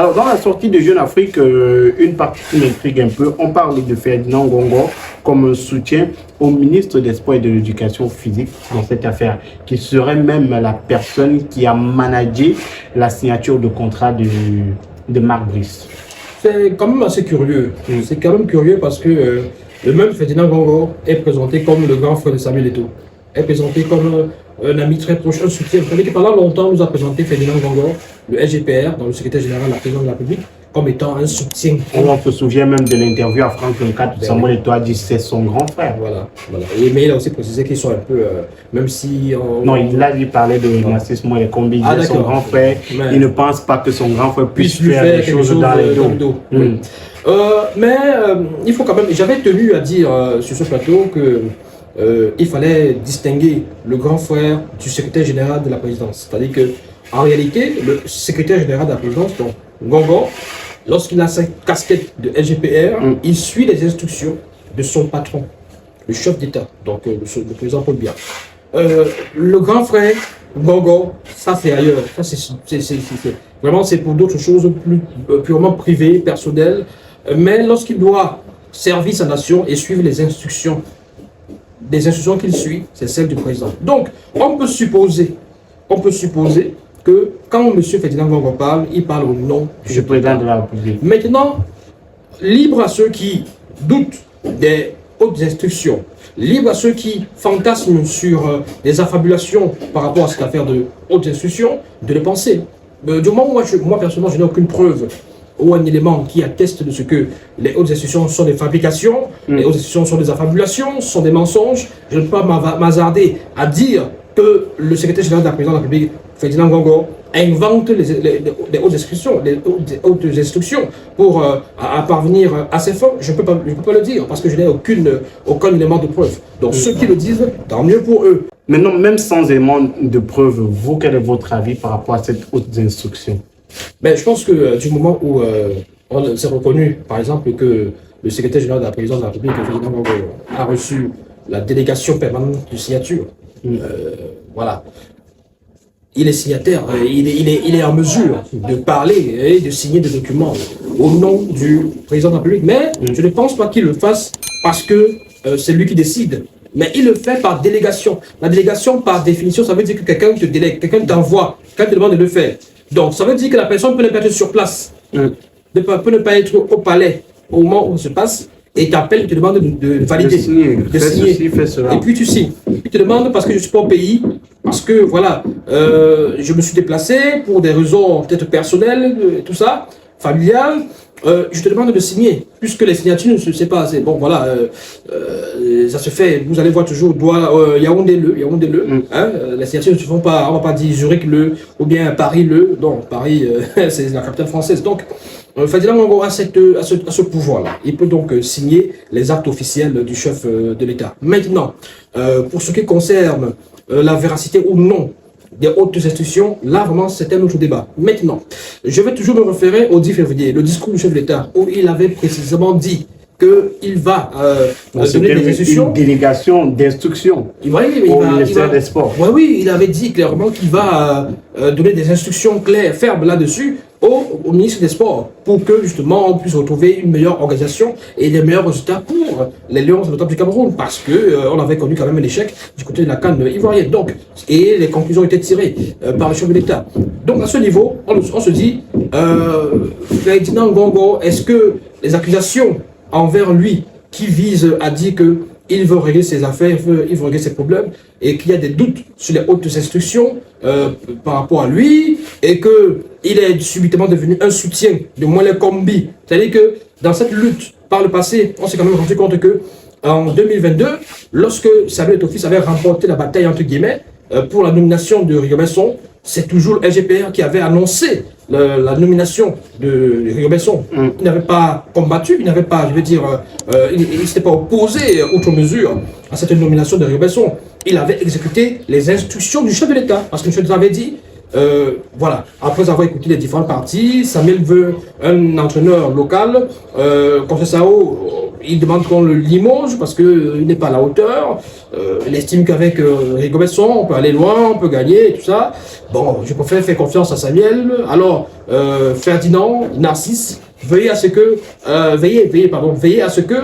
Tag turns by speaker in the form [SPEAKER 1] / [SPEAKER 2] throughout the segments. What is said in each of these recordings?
[SPEAKER 1] Alors, dans la sortie de Jeune Afrique, une partie qui m'intrigue un peu, on parle de Ferdinand Ngongo comme un soutien au ministre des Sports et de l'Éducation physique dans cette affaire, qui serait même la personne qui a managé la signature de contrat de Marc Brice.
[SPEAKER 2] C'est quand même assez curieux. C'est quand même curieux parce que le même Ferdinand Ngongo est présenté comme le grand frère de Samuel Eto'o. Est présenté comme un ami très proche, un soutien. Vous savez que pendant longtemps, on nous a présenté Ferdinand Ngongo, le SGPR, dans le secrétaire général de la présidence de la République, comme étant un soutien.
[SPEAKER 1] On se souvient même de l'interview à France 24 où Samuel Eto'o a dit c'est son grand frère.
[SPEAKER 2] Voilà. Mais il a aussi précisé qu'ils sont un peu, même si...
[SPEAKER 1] Non, il parlait de racisme et combien il disait son grand frère. Mais il ne pense pas que son grand frère puisse faire des choses dans les dos.
[SPEAKER 2] Mais il faut quand même... J'avais tenu à dire sur ce plateau que il fallait distinguer le grand frère du secrétaire général de la présidence. C'est-à-dire que, en réalité, le secrétaire général de la présidence, donc Ngongo, lorsqu'il a sa casquette de SGPR, il suit les instructions de son patron, le chef d'État, donc le président Paul Biya. Le grand frère Ngongo, ça c'est ailleurs. Ça vraiment c'est pour d'autres choses plus purement privées, personnelles. Mais lorsqu'il doit servir sa nation et suivre les instructions qu'il suit, c'est celle du président. Donc, on peut supposer que quand M. Ferdinand Ngongo parle, il parle au nom du
[SPEAKER 1] président de la République.
[SPEAKER 2] Maintenant, libre à ceux qui doutent des hautes instructions, libre à ceux qui fantasment sur des affabulations par rapport à cette affaire de hautes instructions, de le penser. Du moment où moi personnellement, je n'ai aucune preuve ou un élément qui atteste de ce que les hautes institutions sont des fabrications, les hautes institutions sont des affabulations, sont des mensonges. Je ne peux pas m'hasarder à dire que le secrétaire général de la présidence de la République, Ferdinand Ngongo, invente les hautes instructions pour parvenir à ses fins. Je ne peux pas le dire parce que je n'ai aucun élément de preuve. Donc ceux qui le disent, tant mieux pour eux.
[SPEAKER 1] Maintenant, même sans élément de preuve, vous, quel est votre avis par rapport à cette haute instruction?
[SPEAKER 2] Ben, je pense que du moment où on s'est reconnu, par exemple, que le secrétaire général de la présidence de la République, Ferdinand Ngongo, a reçu la délégation permanente de signature, voilà. Il est signataire, il est en mesure de parler et de signer des documents au nom du président de la République. Mais je ne pense pas qu'il le fasse parce que c'est lui qui décide. Mais il le fait par délégation. La délégation, par définition, ça veut dire que quelqu'un te délègue, quelqu'un t'envoie, quelqu'un te demande de le faire. Donc, ça veut dire que la personne peut ne pas être sur place, peut ne pas être au palais au moment où ça se passe, et t'appelle, te demande de valider, de signer. Et puis tu signes. Puis tu te demandes parce que je ne suis pas au pays, parce que voilà, je me suis déplacé pour des raisons peut-être personnelles, tout ça, familiales. Je te demande de signer, puisque les signatures ne se pas. Bon, voilà, ça se fait, vous allez voir toujours, Yaoundé-le, hein, les signatures ne se font pas, on ne va pas dire Zurich-le, ou bien Paris-le, non, Paris, c'est la capitale française. Donc, Ferdinand Ngongo a ce pouvoir-là. Il peut donc signer les actes officiels du chef de l'État. Maintenant, pour ce qui concerne la véracité ou non des hautes institutions, là vraiment c'est un autre débat. Maintenant, je vais toujours me référer au 10 février, le discours du chef de l'État, où il avait précisément dit qu'il va donner des instructions.
[SPEAKER 1] Une délégation d'instruction au ministère des Sports.
[SPEAKER 2] Oui, il avait dit clairement qu'il va donner des instructions claires, fermes là-dessus au ministre des Sports pour que justement on puisse retrouver une meilleure organisation et des meilleurs résultats pour les Lions notamment du Cameroun, parce que on avait connu quand même un échec du côté de la CAN ivoirienne. Donc, et les conclusions étaient tirées par le chef de l'État. Donc à ce niveau, on se dit, Ferdinand Ngongo, est-ce que les accusations envers lui qui visent à dire que il veut régler ses affaires, il veut régler ses problèmes, et qu'il y a des doutes sur les hautes instructions par rapport à lui, et qu'il est subitement devenu un soutien de Moelle Kombi. C'est-à-dire que dans cette lutte, par le passé, on s'est quand même rendu compte que en 2022, lorsque Samuel Eto'o avait remporté la bataille, entre guillemets, pour la nomination de Rigobert-Song, c'est toujours le SGPR qui avait annoncé la nomination de Rigobert-Song. Il n'avait pas combattu, il n'avait pas, je veux dire, il ne s'était pas opposé outre mesure à cette nomination de Rigobert-Song. Il avait exécuté les instructions du chef de l'État. Parce que le chef de l'État avait dit, voilà, après avoir écouté les différentes parties, Samuel veut un entraîneur local. Conceição, il demande qu'on le limoge parce qu'il n'est pas à la hauteur. Il estime qu'avec Rigobert on peut aller loin, on peut gagner et tout ça. Bon, je préfère faire confiance à Samuel. Alors, Ferdinand, Narcisse, veillez à ce que, veillez à ce que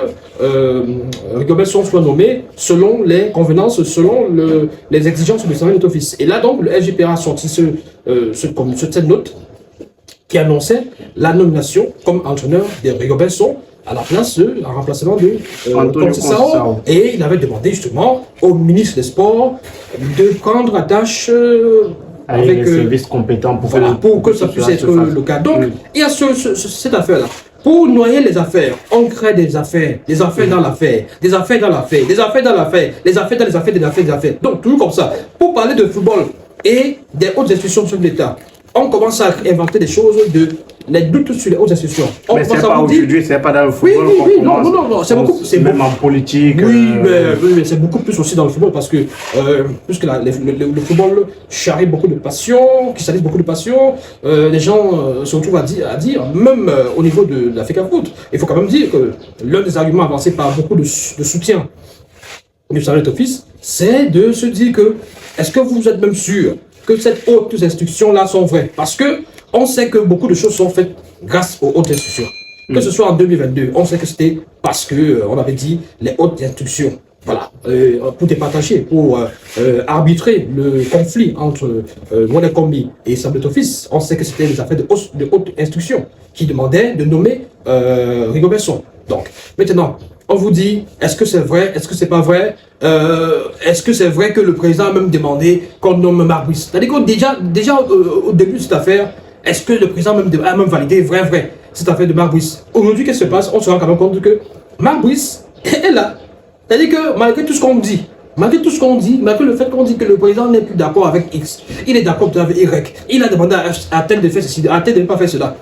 [SPEAKER 2] Rigobert soit nommé selon les convenances, selon les exigences du Samuel Office. Et là donc, le SGPA a sorti cette note qui annonçait la nomination comme entraîneur de Rigobert à la place en remplacement de Conceição. Et il avait demandé justement au ministre des Sports de prendre attache
[SPEAKER 1] avec les services compétents
[SPEAKER 2] pour que ça puisse être le cas. Donc, il y a cette affaire-là. Pour noyer les affaires, on crée des affaires dans l'affaire, des affaires dans l'affaire, des affaires dans l'affaire, des affaires dans les affaires, des affaires, des affaires. Donc, toujours comme ça. Pour parler de football et des hautes institutions de l'État, on commence à inventer des choses, les doutes sur les hautes institutions.
[SPEAKER 1] Mais c'est pas aujourd'hui, c'est pas dans le football.
[SPEAKER 2] Oui, non, c'est beaucoup.
[SPEAKER 1] Même en politique.
[SPEAKER 2] Oui, mais c'est beaucoup plus aussi dans le football parce que puisque le football charrie beaucoup de passion, qui salisse beaucoup de passion, les gens se retrouvent à dire, même au niveau de la FECAFOOT, il faut quand même dire que l'un des arguments avancés par beaucoup de soutien du Samuel Office, c'est de se dire que, est-ce que vous êtes même sûr que ces hautes instructions-là sont vraies? Parce que on sait que beaucoup de choses sont faites grâce aux hautes instructions. Que ce soit en 2022, on sait que c'était parce que on avait dit les hautes instructions. Voilà, pour départager, pour arbitrer le conflit entre Money Combi et Samuel Office, on sait que c'était des affaires de haute instruction qui demandaient de nommer Rigobert. Donc, maintenant, on vous dit, est-ce que c'est vrai, est-ce que c'est pas vrai? Est-ce que c'est vrai que le président a même demandé qu'on nomme Marc Brice? C'est-à-dire que déjà au début de cette affaire, est-ce que le président a même validé vrai cette affaire de Marc Brice? Aujourd'hui, qu'est-ce qui se passe? On se rend quand même compte que Marc Brice est là. C'est-à-dire que malgré tout ce qu'on dit, malgré le fait qu'on dit que le président n'est plus d'accord avec X, il est d'accord avec Y, il a demandé à tel de faire ceci, à tel de ne pas faire cela.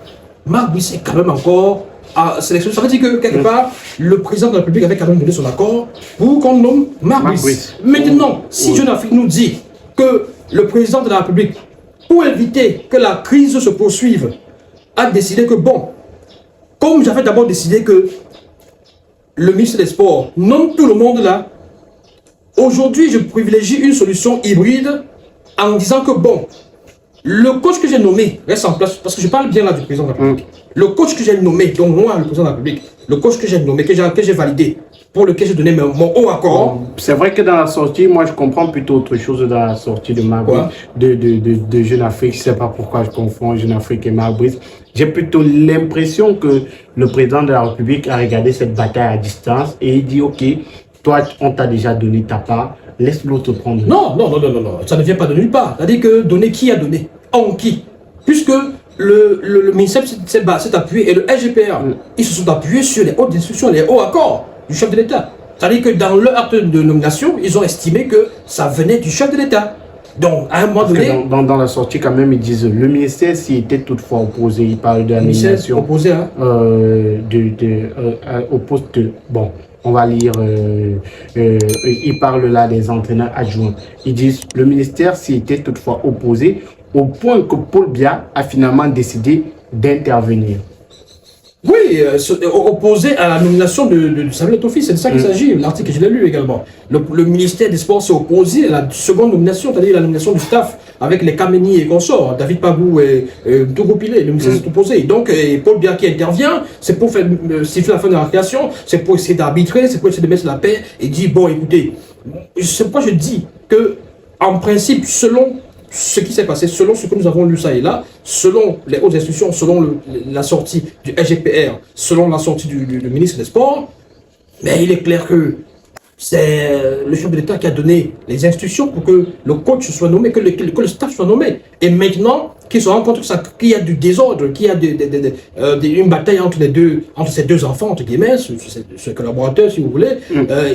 [SPEAKER 2] Marc Brice est quand même encore à sélectionner. Ça veut dire que quelque part, le président de la République avait quand même donné son accord pour qu'on nomme Marc Brice. Maintenant, si Jeune Afrique nous dit que le président de la République, pour éviter que la crise se poursuive, a décidé que bon, comme j'avais d'abord décidé que le ministre des Sports nomme tout le monde là, aujourd'hui je privilégie une solution hybride en disant que bon, le coach que j'ai nommé reste en place, parce que je parle bien là du président de la République. Le coach que j'ai nommé, donc moi le président de la République, le coach que j'ai nommé, que j'ai validé, pour lequel j'ai donné mon haut accord.
[SPEAKER 1] C'est vrai que dans la sortie, moi je comprends plutôt autre chose dans la sortie de Marc Brice, de Jeune Afrique. Je ne sais pas pourquoi je confonds Jeune Afrique et Marc Brice. J'ai plutôt l'impression que le président de la République a regardé cette bataille à distance et il dit ok, toi on t'a déjà donné ta part, laisse l'autre prendre.
[SPEAKER 2] Non, ça ne vient pas de nulle part. C'est-à-dire que donner qui a donné? En qui? Puisque le ministère s'est appuyé et le SGPR, ils se sont appuyés sur les hautes instructions, les hauts accords du chef de l'État. C'est-à-dire que dans leur acte de nomination, ils ont estimé que ça venait du chef de l'État. Donc, à un moment donné...
[SPEAKER 1] Dans la sortie, quand même, ils disent le ministère s'y était toutefois opposé. Il parle de la nomination
[SPEAKER 2] opposé, hein?
[SPEAKER 1] Au poste... Bon, on va lire... ils parlent là des entraîneurs adjoints. Ils disent le ministère s'y était toutefois opposé au point que Paul Biya a finalement décidé d'intervenir.
[SPEAKER 2] Oui, opposé à la nomination de Samuel Office, c'est de ça qu'il s'agit. L'article, je l'ai lu également. Le ministère des Sports s'est opposé à la seconde nomination, c'est-à-dire la nomination du staff avec les Kameni et consorts, David Pabou et Togo Pilé. Le ministère s'est opposé. Donc, Paul Biya qui intervient, c'est pour faire siffler la fin de la création, c'est pour essayer d'arbitrer, c'est pour essayer de mettre la paix et dire bon, écoutez, c'est pourquoi je dis que, en principe, selon ce qui s'est passé, selon ce que nous avons lu ça et là, selon les hautes institutions, selon la sortie du SGPR, selon la sortie du ministre des Sports, mais il est clair que c'est le chef de l'État qui a donné les instructions pour que le coach soit nommé, que le staff soit nommé. Et maintenant, qu'il se rend compte qu'il y a du désordre, qu'il y a une bataille entre ces deux enfants, entre guillemets, ce collaborateur, si vous voulez,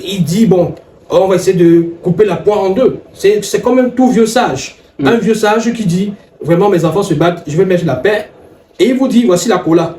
[SPEAKER 2] il dit, bon, on va essayer de couper la poire en deux. C'est comme un tout vieux sage. Un vieux sage qui dit, vraiment mes enfants se battent, je vais mettre la paix. Et il vous dit, voici la cola.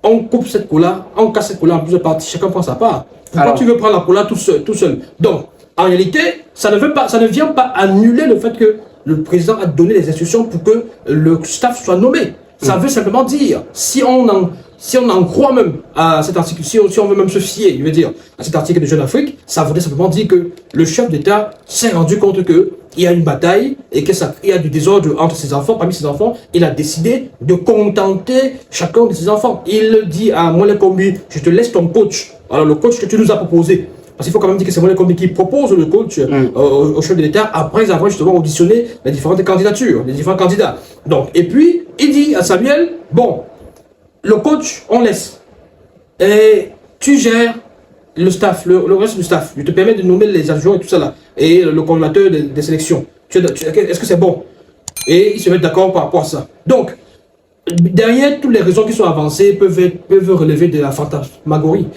[SPEAKER 2] On coupe cette cola, on casse cette cola en plusieurs parties, chacun prend sa part. Pourquoi tu veux prendre la cola tout seul? Donc, en réalité, ça ne vient pas annuler le fait que le président a donné les instructions pour que le staff soit nommé. Ça veut simplement dire, si on en croit même à cet article, si on veut même se fier, je veux dire, à cet article de Jeune Afrique, ça voudrait simplement dire que le chef d'État s'est rendu compte qu'il y a une bataille et qu'il y a du désordre entre ses enfants. Parmi ses enfants, il a décidé de contenter chacun de ses enfants. Il dit à Moulin Kombi, je te laisse ton coach. Alors le coach que tu nous as proposé, parce qu'il faut quand même dire que c'est Moulin Kombi qui propose le coach au chef de l'État après avoir justement auditionné les différentes candidatures, les différents candidats. Donc, et puis, il dit à Samuel, bon, le coach, on laisse. Et tu gères le staff, le reste du staff. Je te permets de nommer les adjoints et tout ça là. Et le coordinateur des sélections. Est-ce que c'est bon? Et ils se mettent d'accord par rapport à ça. Donc, derrière toutes les raisons qui sont avancées peuvent relever de la fantasmagorie.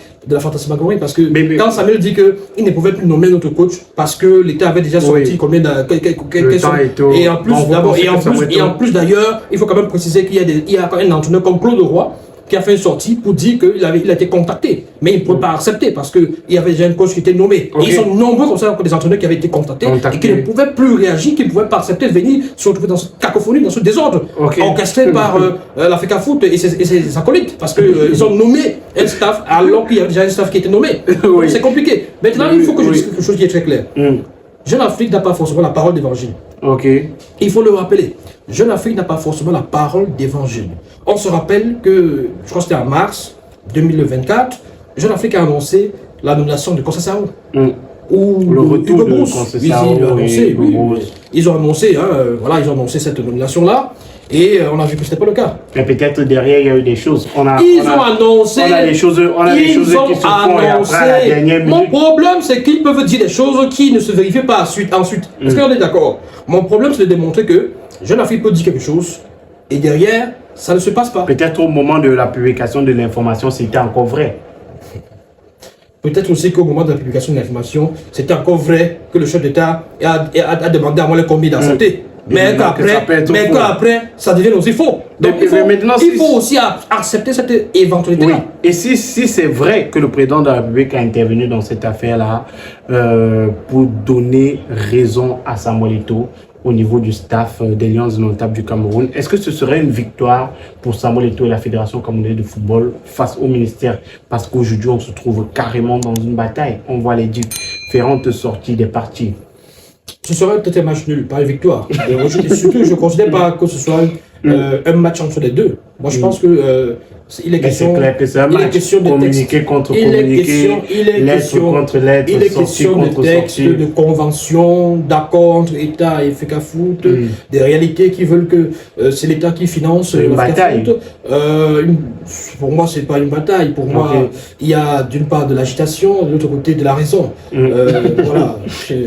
[SPEAKER 2] Parce que quand Samuel dit qu'il ne pouvait plus nommer notre coach parce que l'État avait déjà sorti combien de... Et en plus d'ailleurs, il faut quand même préciser qu'il y a un entraîneur comme Claude Roy qui a fait une sortie pour dire qu'il a été contacté. Mais il ne pouvait pas accepter parce qu'il y avait déjà un coach qui était nommé. Et ils sont nombreux comme ça, des entraîneurs qui avaient été contactés et qui ne pouvaient plus réagir, qui ne pouvaient pas accepter de venir se retrouver dans cette cacophonie, dans ce désordre, orchestré par l'Africa Foot et ses acolytes. Parce qu'ils ont nommé un staff alors qu'il y avait déjà un staff qui était nommé. C'est compliqué. Maintenant, il faut que je dise quelque chose qui est très clair. Jeune Afrique n'a pas forcément la parole d'évangile. Il faut le rappeler. Jeune Afrique n'a pas forcément la parole d'évangile. On se rappelle que, je crois que c'était en mars 2024, Jeune Afrique a annoncé la nomination de Conceição. Ou
[SPEAKER 1] le retour de Conceição.
[SPEAKER 2] Ils ont annoncé cette nomination-là. Et on a vu que ce n'était pas le cas.
[SPEAKER 1] Mais peut-être derrière, il y a eu des choses.
[SPEAKER 2] On a des choses qui se font et après, à la dernière minute. Mon problème, c'est qu'ils peuvent dire des choses qui ne se vérifient pas ensuite. Est-ce qu'on est d'accord? Mon problème, c'est de démontrer que Jeune Afrique peut dire quelque chose et derrière, ça ne se passe pas.
[SPEAKER 1] Peut-être au moment de la publication de l'information, c'était encore vrai.
[SPEAKER 2] Peut-être aussi qu'au moment de la publication de l'information, c'était encore vrai que le chef d'État a demandé à moi le commis d'accepter. Mais qu'après, ça devient aussi faux. Donc il faut aussi accepter cette éventualité-là.
[SPEAKER 1] Et si c'est vrai que le président de la République a intervenu dans cette affaire-là pour donner raison à Samuel Eto'o au niveau du staff des Lions indomptables du Cameroun, est-ce que ce serait une victoire pour Samuel Eto'o et la Fédération camerounaise de football face au ministère? Parce qu'aujourd'hui, on se trouve carrément dans une bataille. On voit les différentes sorties des partis.
[SPEAKER 2] Ce serait peut-être un match nul, pas une victoire. Et surtout, je ne considère pas que ce soit un match entre les deux. Moi, je pense que il est question de
[SPEAKER 1] communiquer contre communiquer, lettre contre lettre,
[SPEAKER 2] il est question de texte, de convention, d'accord entre État et FECA Foot, des réalités qui veulent que c'est l'État qui finance
[SPEAKER 1] une bataille.
[SPEAKER 2] Foot. Pour moi, c'est pas une bataille. Pour moi, il y a d'une part de l'agitation, de l'autre côté de la raison. Voilà.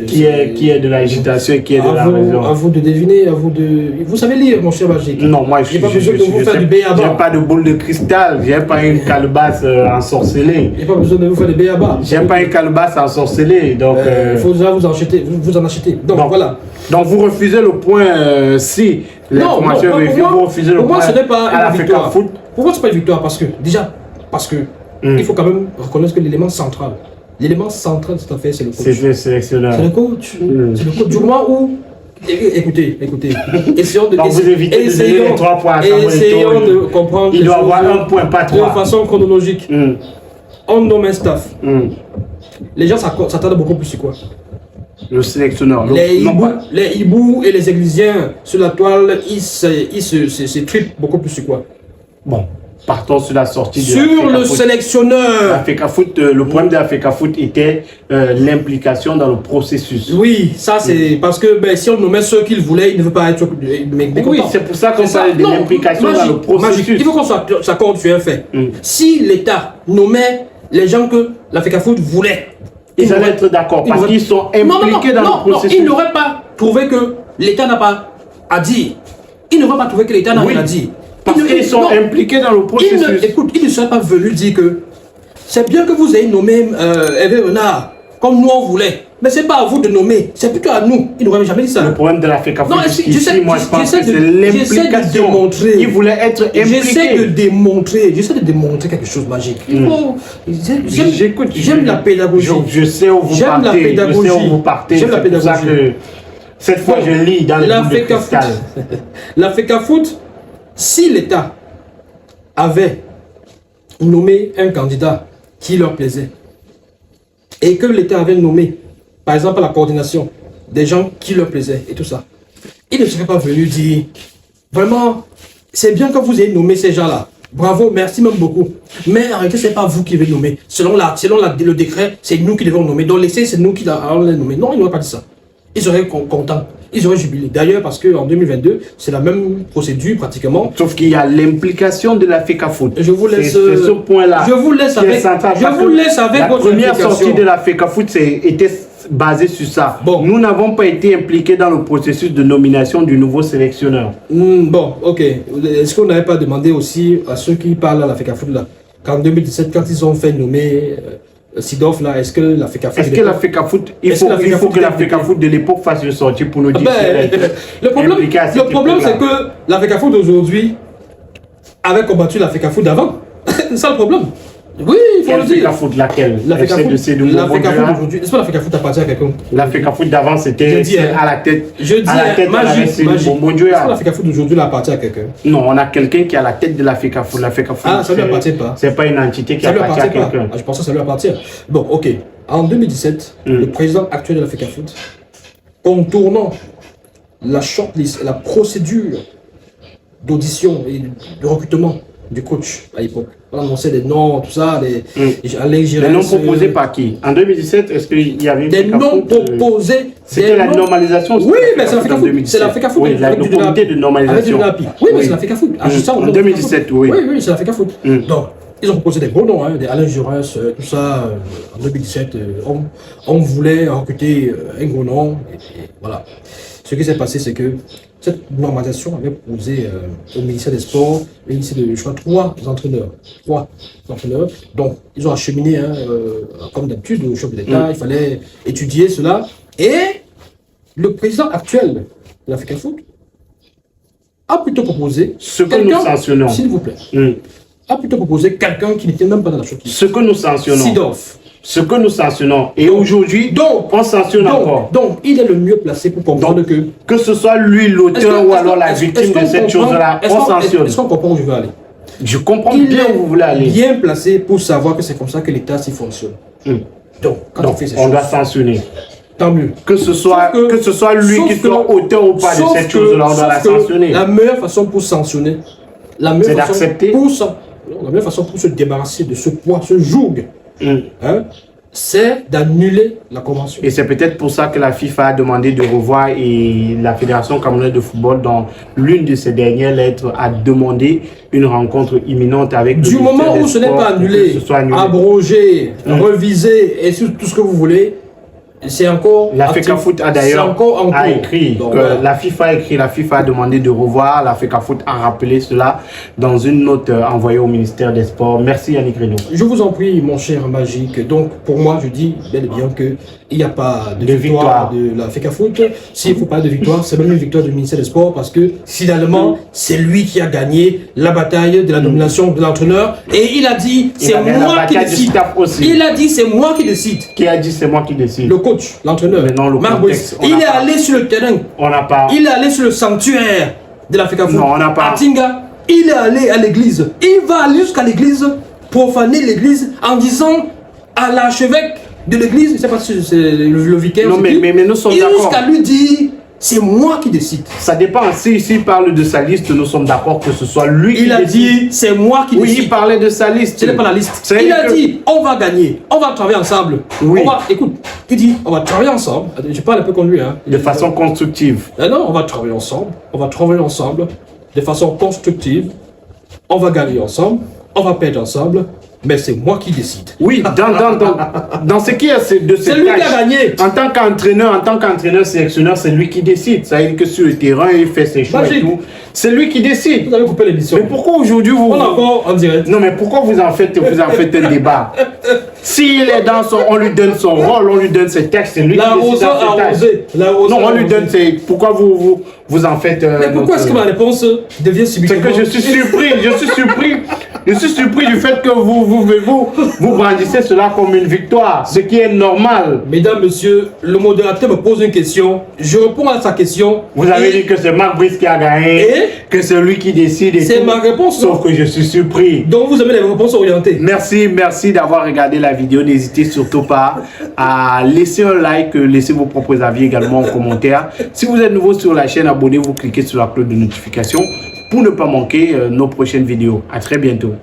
[SPEAKER 1] Qui est de l'agitation et qui est de la raison?
[SPEAKER 2] À vous de deviner, à vous de. Vous savez lire, mon cher Magique.
[SPEAKER 1] Non, moi je n'ai pas besoin de vous faire du béaba. J'ai pas de boule de cristal, j'ai pas une calebasse ensorcelée.
[SPEAKER 2] Il n'y a pas besoin de vous faire des béaba.
[SPEAKER 1] J'ai pas une calebasse ensorcelée, donc.
[SPEAKER 2] Il faut déjà vous en acheter. Donc voilà.
[SPEAKER 1] Donc vous refusez le point si l'information est vérifiée, vous refusez le point
[SPEAKER 2] à la victoire. Pour moi, ce n'est pas une victoire parce que il faut quand même reconnaître que l'élément central de cette affaire, c'est le coach.
[SPEAKER 1] C'est le sélectionneur.
[SPEAKER 2] C'est le coach. C'est le coach. Du moment où. Écoutez. Essayons de comprendre.
[SPEAKER 1] Il doit avoir un point, pas trois.
[SPEAKER 2] De façon chronologique. On nomme un staff. Les gens s'attendent beaucoup plus sur quoi?
[SPEAKER 1] Le sélectionneur.
[SPEAKER 2] Les hiboux et les églisiens sur la toile, ils se tripent beaucoup plus sur quoi?
[SPEAKER 1] Bon. Partons sur la sortie
[SPEAKER 2] sur le sélectionneur.
[SPEAKER 1] Africa Foot, le problème de l'Africa Foot était l'implication dans le processus.
[SPEAKER 2] Oui, ça c'est parce que si on nommait ceux qu'il voulait, il ne veut pas être mécontent.
[SPEAKER 1] Oui, c'est pour ça qu'on parle de l'implication dans le processus.
[SPEAKER 2] Il faut qu'on s'accorde sur un fait. Si l'État nommait les gens que l'Africa Foot voulait,
[SPEAKER 1] ils allaient être d'accord parce qu'ils sont impliqués dans le processus.
[SPEAKER 2] Non, ils n'auraient pas trouvé que l'État n'a pas à dire. Ils n'auraient pas trouvé que l'État n'a rien à dire.
[SPEAKER 1] Parce qu'ils sont impliqués dans le processus.
[SPEAKER 2] Ils ne seraient pas venus dire que c'est bien que vous ayez nommé Hervé Renard comme nous on voulait. Mais ce n'est pas à vous de nommer, c'est plutôt à nous. Ils n'auraient jamais dit ça.
[SPEAKER 1] Le problème de l'Africa Foot,
[SPEAKER 2] moi je pense que c'est l'implication.
[SPEAKER 1] Ils voulaient être impliqués.
[SPEAKER 2] J'essaie de démontrer quelque chose de magique. J'aime la pédagogie.
[SPEAKER 1] Je sais où vous partez.
[SPEAKER 2] J'aime la pédagogie.
[SPEAKER 1] J'aime la pédagogie. Cette fois, je lis dans les
[SPEAKER 2] la
[SPEAKER 1] boules de cristal.
[SPEAKER 2] La FECAFOOT, si l'État avait nommé un candidat qui leur plaisait et que l'État avait nommé, par exemple, à la coordination, des gens qui leur plaisaient et tout ça, il ne serait pas venu dire vraiment, c'est bien que vous ayez nommé ces gens-là. Bravo, merci même beaucoup. Mais arrêtez, ce n'est pas vous qui devez nommer. Selon le décret, c'est nous qui devons nommer. Donc laissez, c'est nous qui allons les nommer. Non, ils n'auraient pas dit ça. Ils seraient contents. Ils auraient jubilé. D'ailleurs, parce qu'en 2022, c'est la même procédure pratiquement.
[SPEAKER 1] Sauf qu'il y a l'implication de la FECAFOOT.
[SPEAKER 2] Je vous laisse.
[SPEAKER 1] C'est ce point-là.
[SPEAKER 2] Je vous laisse avec.
[SPEAKER 1] La première sortie de la FECAFOOT était basée sur ça.
[SPEAKER 2] Bon.
[SPEAKER 1] Nous n'avons pas été impliqués dans le processus de nomination du nouveau sélectionneur.
[SPEAKER 2] Bon, ok. Est-ce qu'on n'avait pas demandé aussi à ceux qui parlent à la FECAFOOT là, qu'en 2017, quand ils ont fait nommer Sidorf là, est-ce que la FECAFOOT...
[SPEAKER 1] Est-ce que la FECAFOOT, il faut que la FECAFOOT de l'époque fasse une sortie pour nous dire...
[SPEAKER 2] Le problème c'est que la FECAFOOT d'aujourd'hui avait combattu la FECAFOOT d'avant. C'est ça le problème. Oui, il faut le dire.
[SPEAKER 1] La FECAFOOT laquelle?
[SPEAKER 2] La FECAFOOT d'aujourd'hui. N'est-ce pas la FECAFOOT appartient à quelqu'un?
[SPEAKER 1] La FECAFOOT d'avant, c'était à la tête.
[SPEAKER 2] Je dis, Magique. Est-ce que la FECAFOOT d'aujourd'hui appartient à quelqu'un?
[SPEAKER 1] Non, on a quelqu'un qui est à la tête de la FECAFOOT. La FECAFOOT,
[SPEAKER 2] ah, ça ne lui appartient pas.
[SPEAKER 1] C'est pas une entité qui appartient à quelqu'un.
[SPEAKER 2] Je pensais que ça lui appartient. Bon, ok. En 2017, le président actuel de la FECAFOOT, contournant la shortlist, la procédure d'audition et de recrutement du coach à l'époque. On annonçait des noms, tout ça,
[SPEAKER 1] les noms proposés par qui? En 2017, est-ce qu'il y avait
[SPEAKER 2] des noms proposés?
[SPEAKER 1] C'était la normalisation.
[SPEAKER 2] Oui, mais c'est la FECAFOOT. C'est la FECAFOOT.
[SPEAKER 1] Oui, le comité de normalisation.
[SPEAKER 2] Oui, mais c'est la FECAFOOT.
[SPEAKER 1] En 2017, oui.
[SPEAKER 2] Oui, c'est la FECAFOOT. Donc, ils ont proposé des gros noms, des Alain Jaurès, tout ça. En 2017, on voulait recruter un gros nom. Et voilà. Ce qui s'est passé, c'est que cette normalisation avait proposé au ministère des Sports, le ministère de, je crois, 3 entraîneurs. Donc, ils ont acheminé, comme d'habitude, au chef de l'État, il fallait étudier cela. Et le président actuel de la FECAFOOT a plutôt proposé
[SPEAKER 1] ce que nous sanctionnons.
[SPEAKER 2] S'il vous plaît. A plutôt proposé quelqu'un qui n'était même pas dans la shortlist.
[SPEAKER 1] Ce que nous sanctionnons.
[SPEAKER 2] Sidorf.
[SPEAKER 1] Ce que nous sanctionnons. Et aujourd'hui, on sanctionne encore.
[SPEAKER 2] Donc, il est le mieux placé pour comprendre
[SPEAKER 1] que ce soit lui l'auteur ou alors la victime de cette chose-là, on sanctionne.
[SPEAKER 2] Est-ce qu'on comprend où je veux aller?
[SPEAKER 1] Je comprends bien où vous voulez aller.
[SPEAKER 2] Il est bien placé pour savoir que c'est comme ça que l'État s'y fonctionne. Donc, quand on fait ces choses,
[SPEAKER 1] on doit sanctionner.
[SPEAKER 2] Tant mieux.
[SPEAKER 1] Que ce soit lui qui soit auteur ou pas de cette chose-là, on doit la sanctionner.
[SPEAKER 2] La meilleure façon pour sanctionner,
[SPEAKER 1] c'est d'accepter.
[SPEAKER 2] La meilleure façon pour se débarrasser de ce poids, ce joug, c'est d'annuler la convention.
[SPEAKER 1] Et c'est peut-être pour ça que la FIFA a demandé de revoir et la Fédération camerounaise de football, dans l'une de ses dernières lettres, a demandé une rencontre imminente avec
[SPEAKER 2] du moment où ce n'est pas annulé, abrogé, revisé et tout ce que vous voulez, c'est encore...
[SPEAKER 1] La FECAFOOT a d'ailleurs écrit, la FIFA a écrit, la FIFA a demandé de revoir, la FECAFOOT a rappelé cela dans une note envoyée au ministère des Sports. Merci Yannick Reno.
[SPEAKER 2] Je vous en prie mon cher Magique. Donc pour moi je dis bel et bien qu'il n'y a pas de victoire de la FECAFOOT. S'il ne faut pas de victoire, c'est même une victoire du ministère des Sports parce que finalement c'est lui qui a gagné la bataille de la nomination de l'entraîneur et il a dit c'est moi qui décide. Il a dit c'est moi qui décide.
[SPEAKER 1] Qui a dit c'est moi qui décide?
[SPEAKER 2] Le coach, l'entraîneur, il est allé sur le terrain.
[SPEAKER 1] On n'a pas.
[SPEAKER 2] Il est allé sur le sanctuaire de la FECAFOOT.
[SPEAKER 1] Non, on n'a pas.
[SPEAKER 2] À Tinga, il est allé à l'église. Il va aller jusqu'à l'église, profaner l'église en disant à l'archevêque de l'église, je ne sais pas si c'est le vicaire.
[SPEAKER 1] Non, mais nous sommes d'accord.
[SPEAKER 2] Jusqu'à lui dire, c'est moi qui décide.
[SPEAKER 1] Ça dépend. S'il parle de sa liste, nous sommes d'accord que ce soit lui qui décide.
[SPEAKER 2] Il a dit, c'est moi qui décide.
[SPEAKER 1] Oui, il parlait de sa liste.
[SPEAKER 2] Ce n'est pas la liste. Il a dit, on va gagner, on va travailler ensemble.
[SPEAKER 1] Oui.
[SPEAKER 2] Écoute, il dit, on va travailler ensemble. Je parle un peu comme lui.
[SPEAKER 1] De façon constructive.
[SPEAKER 2] Non, on va travailler ensemble. On va travailler ensemble de façon constructive. On va gagner ensemble. On va perdre ensemble. Mais c'est moi qui décide.
[SPEAKER 1] Oui, dans ce qui est de
[SPEAKER 2] c'est lui qui a gagné.
[SPEAKER 1] En tant qu'entraîneur, sélectionneur, c'est lui qui décide. Ça veut dire que sur le terrain, il fait ses choix et tout. C'est lui qui décide.
[SPEAKER 2] Vous avez coupé l'émission.
[SPEAKER 1] Mais pourquoi aujourd'hui vous...
[SPEAKER 2] On est encore en direct.
[SPEAKER 1] Non, mais pourquoi vous en faites un débat? S'il est dans son... On lui donne son rôle, on lui donne ses textes, c'est lui qui décide dans ses tâches. Non, on lui donne ses... Pourquoi vous en faites...
[SPEAKER 2] Mais pourquoi est-ce que ma réponse devient subite?
[SPEAKER 1] C'est que je suis surpris. Je suis surpris du fait que vous brandissez cela comme une victoire, ce qui est normal.
[SPEAKER 2] Mesdames, messieurs, le modérateur me pose une question. Je réponds à sa question.
[SPEAKER 1] Vous avez dit que c'est Marc Brice qui a gagné, que c'est lui qui décide.
[SPEAKER 2] C'est ma réponse.
[SPEAKER 1] Sauf que je suis surpris.
[SPEAKER 2] Donc vous avez les réponses orientées.
[SPEAKER 1] Merci d'avoir regardé la vidéo. N'hésitez surtout pas à laisser un like, laisser vos propres avis également en commentaire. Si vous êtes nouveau sur la chaîne, abonnez-vous, cliquez sur la cloche de notification pour ne pas manquer nos prochaines vidéos. À très bientôt.